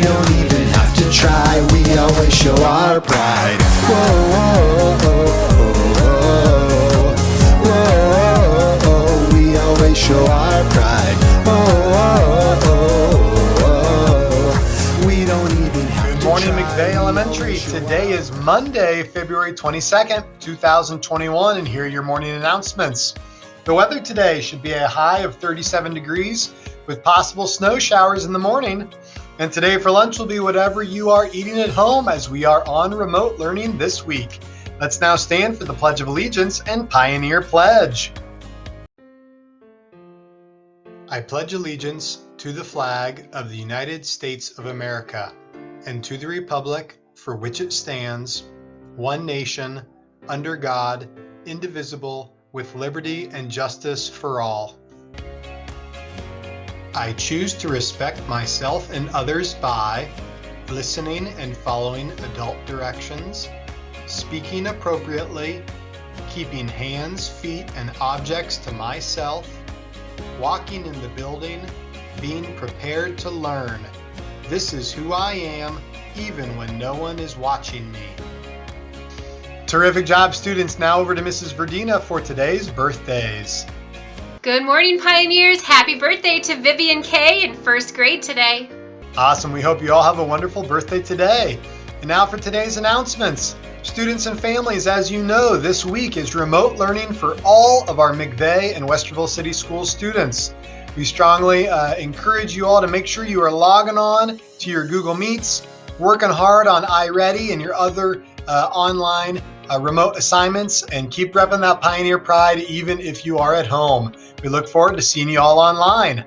We don't even have to try, we always show our pride. Whoa, whoa, whoa, whoa, whoa, we always show our pride. We don't even have to. Good morning, McVay Elementary. Today is Monday, February 22nd, 2021, and here are your morning announcements. The weather today should be a high of 37 degrees with possible snow showers in the morning. And today for lunch will be whatever you are eating at home as we are on remote learning this week. Let's now stand for the Pledge of Allegiance and Pioneer Pledge. I pledge allegiance to the flag of the United States of America and to the republic for which it stands, one nation, under God, indivisible, with liberty and justice for all. I choose to respect myself and others by listening and following adult directions, speaking appropriately, keeping hands, feet, and objects to myself, walking in the building, being prepared to learn. This is who I am, even when no one is watching me. Terrific job, students. Now over to Mrs. Verdina for today's birthdays. Good morning, Pioneers. Happy birthday to Vivian Kay in first grade today. Awesome. We hope you all have a wonderful birthday today. And now for today's announcements. Students and families, as you know, this week is remote learning for all of our McVay and Westerville City School students. We strongly encourage you all to make sure you are logging on to your Google Meets, working hard on iReady and your other online remote assignments, and keep repping that Pioneer Pride even if you are at home. We look forward to seeing you all online.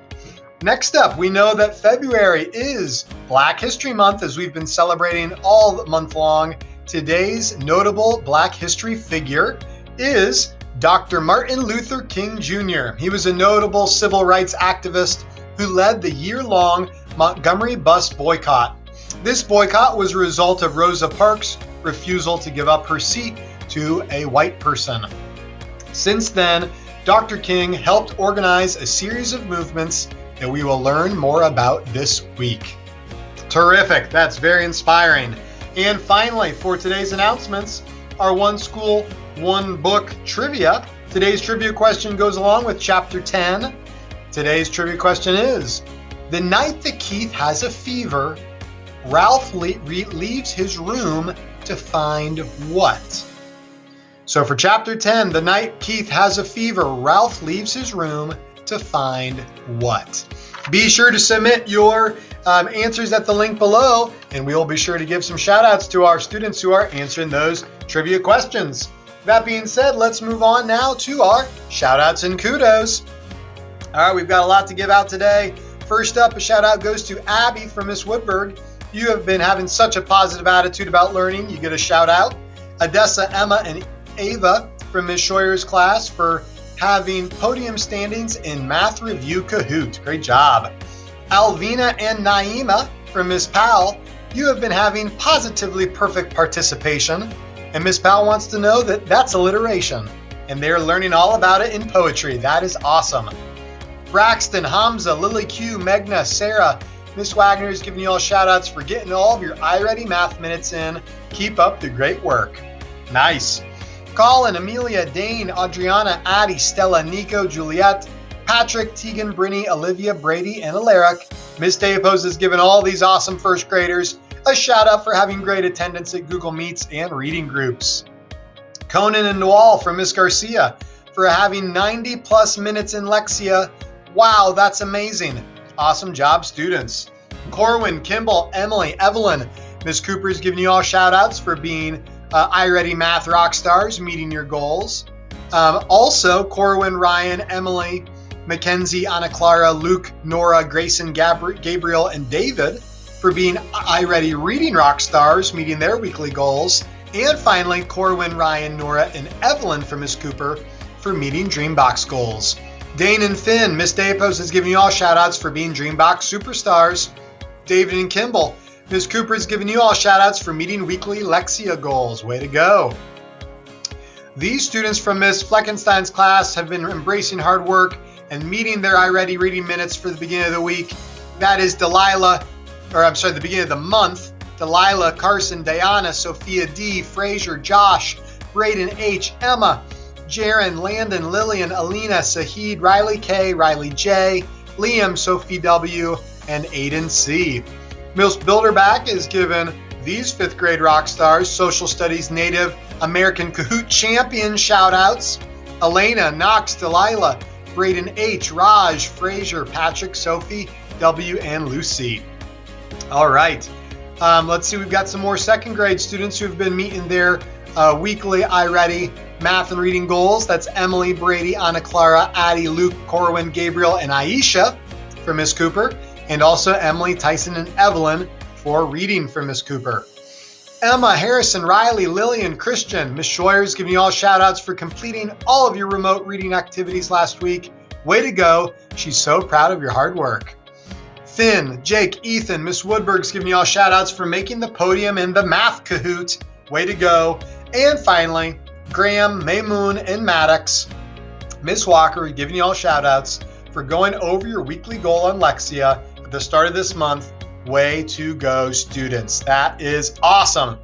Next up, we know that February is Black History Month as we've been celebrating all month long. Today's notable Black history figure is Dr. Martin Luther King Jr. He was a notable civil rights activist who led the year-long Montgomery bus boycott. This boycott was a result of Rosa Parks' refusal to give up her seat to a white person. Since then, Dr. King helped organize a series of movements that we will learn more about this week. Terrific. That's very inspiring. And finally, for today's announcements, our One School, One Book trivia. Today's trivia question goes along with Chapter 10. Today's trivia question is, the night that Keith has a fever, Ralph leaves his room to find what? So for Chapter 10, the night Keith has a fever, Ralph leaves his room to find what? Be sure to submit your answers at the link below, and we will be sure to give some shout outs to our students who are answering those trivia questions. That being said, let's move on now to our shout outs and kudos. All right, we've got a lot to give out today. First up, a shout out goes to Abby from Miss Woodburg. You have been having such a positive attitude about learning. You get a shout out. Odessa, Emma, and Ava from Miss Scheuer's class for having podium standings in Math Review Kahoot. Great job. Alvina and Naima from Miss Powell. You have been having positively perfect participation. And Miss Powell wants to know that that's alliteration. And they're learning all about it in poetry. That is awesome. Braxton, Hamza, Lily Q, Megna, Sarah, Miss Wagner is giving you all shout outs for getting all of your iReady math minutes in. Keep up the great work. Nice. Colin, Amelia, Dane, Adriana, Addie, Stella, Nico, Juliet, Patrick, Tegan, Brinny, Olivia, Brady, and Alaric. Miss Dayapose has given all these awesome first graders a shout out for having great attendance at Google Meets and reading groups. Conan and Noel from Miss Garcia for having 90 plus minutes in Lexia. Wow, that's amazing. Awesome job, students. Corwin, Kimball, Emily, Evelyn. Miss Cooper is giving you all shout outs for being iReady Math rock stars, meeting your goals. Also, Corwin, Ryan, Emily, Mackenzie, Anna Clara, Luke, Nora, Grayson, Gabriel, and David for being iReady reading rock stars, meeting their weekly goals. And finally, Corwin, Ryan, Nora, and Evelyn from Miss Cooper for meeting Dreambox goals. Dane and Finn, Miss Dayapose is giving you all shout outs for being Dreambox superstars. David and Kimball, Miss Cooper is giving you all shout outs for meeting weekly Lexia goals. Way to go. These students from Miss Fleckenstein's class have been embracing hard work and meeting their iReady reading minutes for the beginning of the week. That is Delilah, the beginning of the month, Delilah, Carson, Diana, Sophia D, Frazier, Josh, Braden H, Emma, Jaron, Landon, Lillian, Alina, Sahid, Riley K, Riley J, Liam, Sophie W, and Aiden C. Mills Bilderback is given these 5th grade rock stars, Social Studies Native American Kahoot Champion shout-outs: Elena, Knox, Delilah, Braden H, Raj, Frazier, Patrick, Sophie W, and Lucy. All right. Let's see, we've got some more 2nd grade students who've been meeting their weekly iReady math and reading goals. That's Emily, Brady, Anna Clara, Addie, Luke, Corwin, Gabriel, and Aisha for Miss Cooper, and also Emily, Tyson, and Evelyn for reading for Miss Cooper. Emma, Harrison, Riley, Lillian, Christian, Miss Schroyer's giving you all shout outs for completing all of your remote reading activities last week. Way to go. She's so proud of your hard work. Finn, Jake, Ethan, Miss Woodberg's giving you all shout outs for making the podium in the math Kahoot. Way to go. And finally, Graham, Maymoon, and Maddox, Miss Walker giving you all shout outs for going over your weekly goal on Lexia at the start of this month. Way to go, students. That is awesome.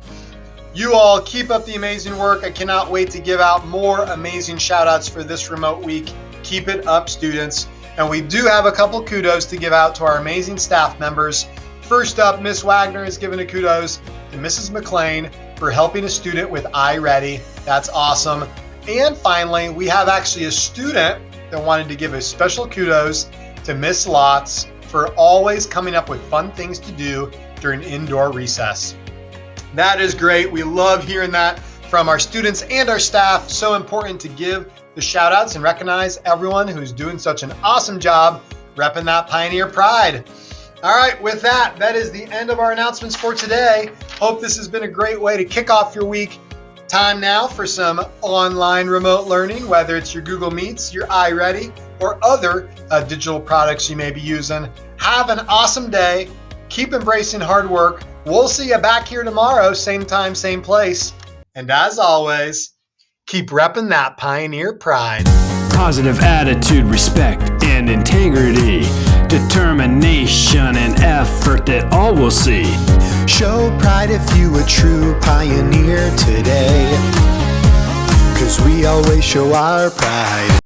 You all keep up the amazing work. I cannot wait to give out more amazing shout outs for this remote week. Keep it up, students. And we do have a couple kudos to give out to our amazing staff members. First up, Miss Wagner is giving a kudos to Mrs. McLean for helping a student with iReady. That's awesome. And finally, we have actually a student that wanted to give a special kudos to Miss Lotz for always coming up with fun things to do during indoor recess. That is great. We love hearing that from our students and our staff. So important to give the shout outs and recognize everyone who's doing such an awesome job repping that Pioneer Pride. All right, with that, that is the end of our announcements for today. Hope this has been a great way to kick off your week. Time now for some online remote learning, whether it's your Google Meets, your iReady, or other digital products you may be using. Have an awesome day. Keep embracing hard work. We'll see you back here tomorrow, same time, same place. And as always, keep repping that Pioneer Pride. Positive attitude, respect, and integrity. Determination and effort that all will see. Show pride if you a true pioneer today, 'cause we always show our pride.